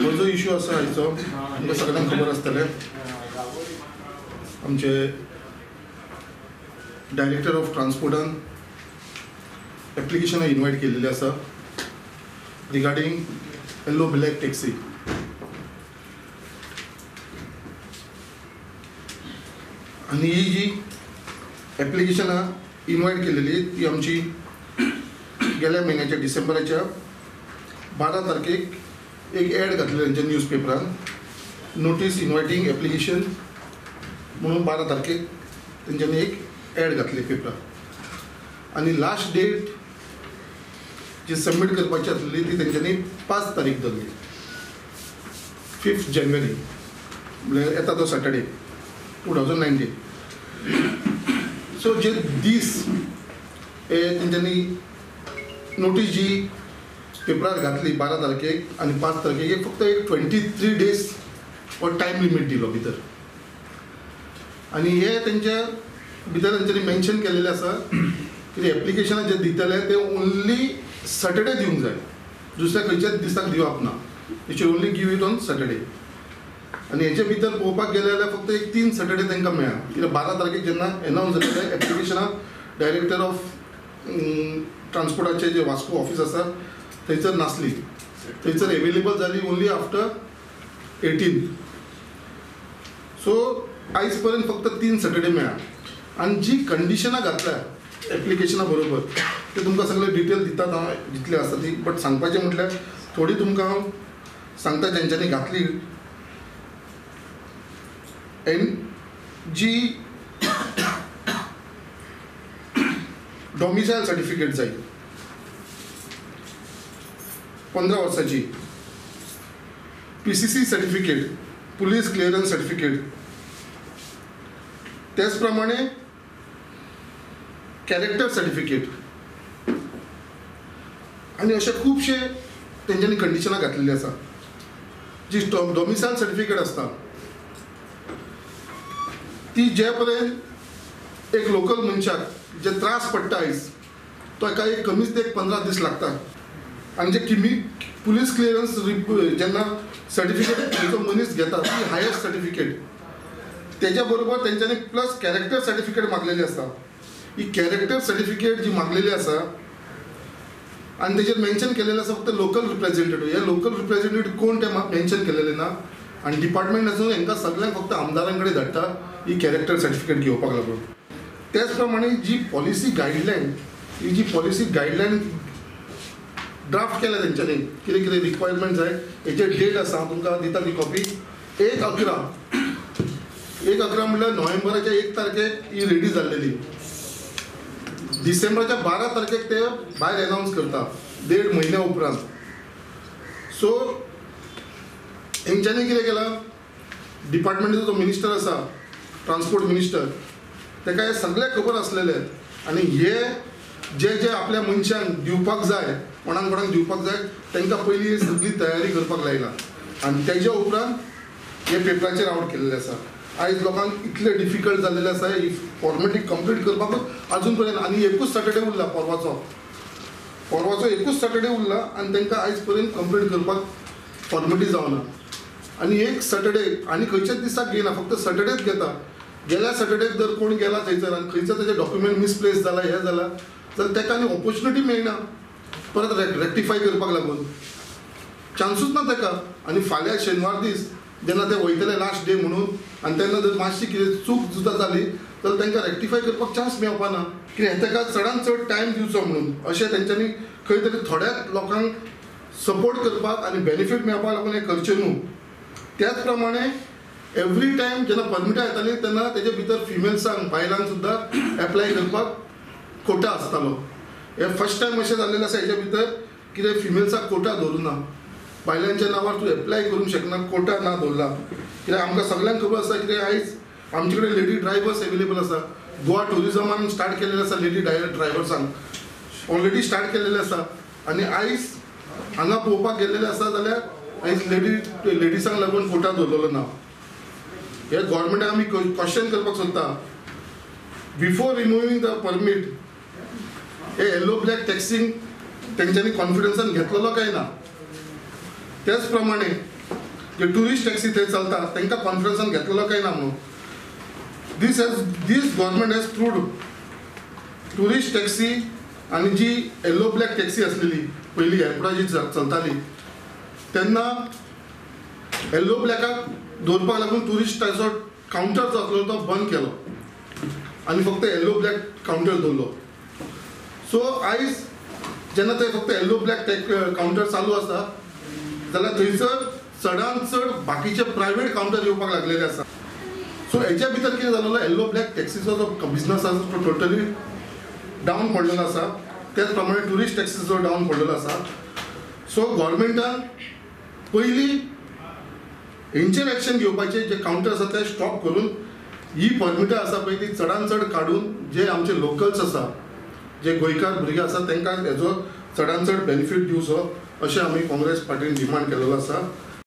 हो जो इश्यू आसा आयचो तुमकां सगळ्यांक खबर आसतलें आमचे डायरेक्टर ऑफ ट्रान्सपोर्टान एप्लिकेशनां इन्वायट केलेली आसा रिगार्डिंग येलो ब्लॅक टॅक्सी. आणि ही जी एप्लिकेशनां इन्वायट केलेली ती आमची गेल्या म्हयन्याच्या डिसेंबराच्या 12 तारखेक एक ॲड घातलेली त्यांच्या न्यूजपेपरान नोटीस इन्वायटींग एप्लिकेशन म्हणून 12 तारखेक तेंच्यांनी एक ॲड घातली पेपरार आणि लास्ट डेट जी सबमीट करपाची आसली ती तेंच्यांनी 5 तारीख धरली 5 जानेवारी म्हळ्यार येता तो सॅटर्डे 2019. सो जे दीस तेंच्यांनी नोटीस जी पेपरार घातली 12 तारखेक आणि 5 तारखेक एक फक्त एक 23 डेज और टायम लिमीट दिलो भितर. आणि हे तेंच्या भितर तेंच्यांनी मेन्शन केलेलें आसा की एप्लिकेशनां जे दितले ते ओन्ली सॅटर्डे दिवंक जाय, दुसऱ्या खंयच्याच दिसाक दिवप ना. You should only give it on Saturday. आणि हेचे भितर पळोवपाक गेले जाल्यार फक्त एक 3 सॅटर्डे तांकां मेळ्ळा कित्याक 12 तारखेक जेन्ना एनावन्स जालें एप्लिकेशनां डायरेक्टर ऑफ ट्रान्सपोर्टाचे जे वास्को ऑफिस आसा थंयसर नासली, थंयसर एवेलेबल जाली ओन्ली आफ्टर 18. सो आयज पर्यंत फक्त 3 सॅटर्डे मेळ्ळा. आनी जी कंडिशनां घातल्या एप्लिकेशना बरोबर ते तुमकां सगळे डिटेल दितात हांव जितले आसा ती, बट सांगपाचें म्हटल्यार थोडी तुमकां हांव सांगता जेंच्यांनी घातली. जी डॉमिसायल सर्टिफिकेट जाय 15 वर्साची, PCC certificate, police clearance certificate, त्याच प्रमाणे कॅरेक्टर सर्टिफिकेट आणि अशे खुबशे तेंच्यांनी कंडिशनां घातलेली आसा. जी डॉमिसायल सर्टिफिकेट आसता ती जे पर्यंत एक लोकल मनशाक जे त्रास पडटा आयज तो एका एक कमीच ते 15 दीस लागतात. आणि जे पुलीस क्लिअरन्स जेन्ना सर्टिफिकेट जो मनीस घेता ती हायेस्ट सर्टिफिकेट तेच्या बरोबर तेंच्यांनी प्लस कॅरेक्टर सर्टिफिकेट मागलेली आसा. ही कॅरेक्टर सर्टिफिकेट जी मागलेली आसा आणि तेजेर मेन्शन केलेलें आसा फक्त लोकल रिप्रेझेंटेटिव्ह. हे लोकल रिप्रेझेंटेटिव्ह कोण ते मेन्शन केलेलें ना आणि डिपार्टमेंट आसून हांकां सगळ्यांक फक्त आमदारां कडेन धाडटा ही कॅरेक्टर सर्टिफिकेट घेवपाक लागून. त्याच प्रमाणे जी पॉलिसी गायडलायन ही जी पॉलिसी गायडलायन ड्राफ्ट केल्या तेंच्यांनी कितें कितें रिक्वायरमेंट जाय हेचे डेट आसा हांव तुमकां दिता ती कॉपी. 1/11 म्हणल्यार नोव्हेंबराच्या 1 तारखेक ही रेडी जाल्लेली. डिसेंबराच्या 12 तारखेक ते भायर एनावन्स करता 1.5 म्हयन्या उपरांत. सो हेंच्यांनी कितें केलां डिपार्टमेंटाचो जो मिनिस्टर आसा ट्रान्सपोर्ट मिनिस्टर ताका हे सगळें खबर आसलेलें आनी हे जे जे आपल्या मनशांक दिवपाक जाय कोणाक दिवपाक जाय तांकां पयलीं सगळी तयारी करपाक लायला आनी तेज्या उपरांत हे पेपराचेर आवट केल्लें आसा. आयज लोकांक इतलें डिफिकल्ट जाल्लेलें आसा ही फॉर्मेलिटी कंप्लीट करपाक अजून पर्यंत आनी एकूच सॅटर्डे उरला परवाचो एकूच सॅटर्डे उरला आनी तांकां आयज पर्यंत कंप्लीट करपाक फॉर्मेलिटी जावना. आनी एक सॅटर्डे आनी खंयच्याच दिसाक घेयना फक्त सॅटर्डेच घेता. गेल्या सॅटर्डेक जर कोण गेला थंयसर आनी खंयचो तेजे डॉक्युमेंट मिसप्लेस जाला हें जाला जाल्यार ताका आनी ऑपॉर्च्युनिटी मेळना परत रेक्टिफाय करपाक लागून चान्सूच ना ताका. आनी फाल्यां शेनवार दीस जेन्ना ते वयतले लास्ट डे म्हणून आनी तेन्ना जर मातशी कितें चूक सुद्दां जाली जाल्यार तांकां रेक्टिफाय करपाक चान्स मेळपा ना कित्याक ताका चडांत चड टायम दिवचो म्हणून अशें तेंच्यांनी खंय तरी थोड्याच लोकांक सपोर्ट करपाक आनी बेनिफीट मेळपाक लागून हें करचें न्हू. त्याच प्रमाणे एवरी टायम जेन्ना परमिटां येतालीं तेन्ना तेजे भितर फिमेल्सांक बायलांक सुद्दां एप्लाय करपाक कोटा आसतालो. हे फर्स्ट टायम अशें जाल्लेलें आसा हेच्या भितर कितें फिमेल्साक कोटा दवरूं ना. बायलांच्या नांवार तूं एप्लाय करूंक शकना कोटा ना दवरला कित्याक आमकां सगळ्यांक खबर आसा कितें आयज आमचे कडेन लेडी ड्रायव्हर्स एवेलेबल आसा. गोवा टुरिजमान स्टार्ट केलेलें आसा लेडी ड्रायव्हर्सांक ऑलरेडी स्टार्ट केलेलें आसा. आनी आयज हांगा पळोवपाक गेल्लेलें आसा जाल्यार आयज लेडीसांक लागून कोटा दवरलेलो ना. हे गव्हर्मेंटाक आमी क्वेश्चन करपाक सोदता बिफोर रिमुवींग द परमीट हे येलो ब्लॅक टॅक्सींग तेंच्यांनी कॉन्फिडन्सान घेतलेलो काय ना. त्याच प्रमाणे जे टुरिस्ट टॅक्सी थंय चलता तांकां कॉन्फरन्सान घेतलेलो काय ना म्हणून this government has proved tourist taxi आनी जी येलो ब्लॅक टॅक्सी आसलेली पयलीं एरपोर्टार जी चलताली तेन्ना येलो ब्लॅकाक दवरपाक लागून टुरिस्टाचो कावंटर जो आसलो तो बंद केलो आनी फक्त येलो ब्लॅक कावंटर दवरलो. सो आयज जेन्ना थंय फक्त येलो ब्लॅक कावंटर चालू आसा जाल्यार थंयसर चडांत चड बाकीचे प्रायवेट कावंटर येवपाक लागलेले आसा. सो हेच्या भितर कितें जालेलो येलो ब्लॅक टॅक्सीचो जो बिजनस आसा तो टोटली डावन पडलेलो आसा. त्याच प्रमाणे टुरिस्ट टॅक्सीचो डावन पडलेलो आसा. सो गव्हर्मेंटान पयलीं हेंचेर एक्शन घेवपाचें जे कावंटर आसा ते स्टॉप करून ही परमिटां आसा पळय ती चडांत चड काडून जे आमचे लोकल्स आसा जे गोंयकार भुरगे आसा तांकां हेजो चडांत चड बेनिफीट दिवचो अशें आमी काँग्रेस पार्टीन डिमांड केलेलो आसा.